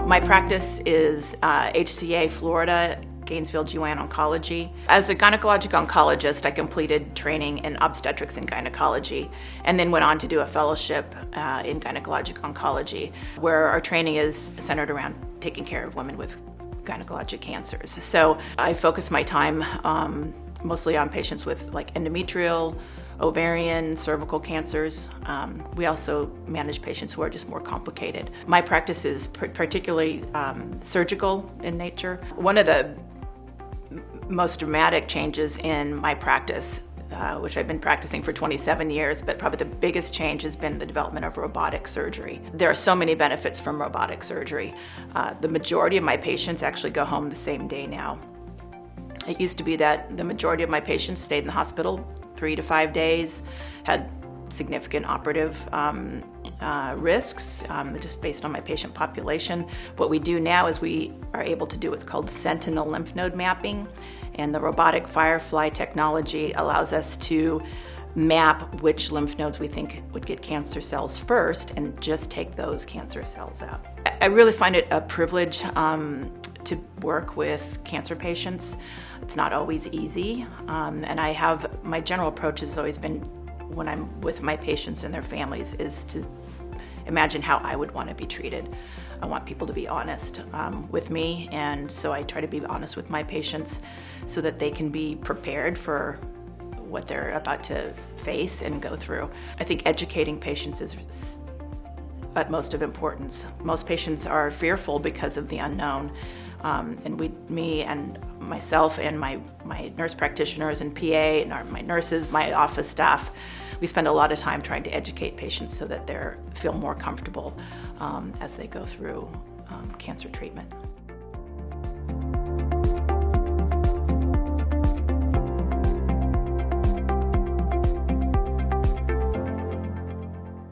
My practice is HCA, Florida, Gainesville Oncology. As a gynecologic oncologist, I completed training in obstetrics and gynecology, and then went on to do a fellowship in gynecologic oncology, where our training is centered around taking care of women with gynecologic cancers. So I focus my time mostly on patients with like endometrial, ovarian, cervical cancers. We also manage patients who are just more complicated. My practice is particularly surgical in nature. One of the most dramatic changes in my practice, which I've been practicing for 27 years, but probably the biggest change has been the development of robotic surgery. There are so many benefits from robotic surgery. The majority of my patients actually go home the same day now. It used to be that the majority of my patients stayed in the hospital 3 to 5 days, had significant operative risks just based on my patient population. What we do now is we are able to do what's called sentinel lymph node mapping, and the robotic Firefly technology allows us to map which lymph nodes we think would get cancer cells first and just take those cancer cells out. I really find it a privilege to work with cancer patients. It's not always easy, and my general approach has always been, when I'm with my patients and their families, is to imagine how I would want to be treated. I want people to be honest with me, and so I try to be honest with my patients so that they can be prepared for what they're about to face and go through. I think educating patients is utmost of importance. Most patients are fearful because of the unknown, and me and myself and my nurse practitioners and PA and my nurses, my office staff, we spend a lot of time trying to educate patients so that they feel more comfortable as they go through cancer treatment.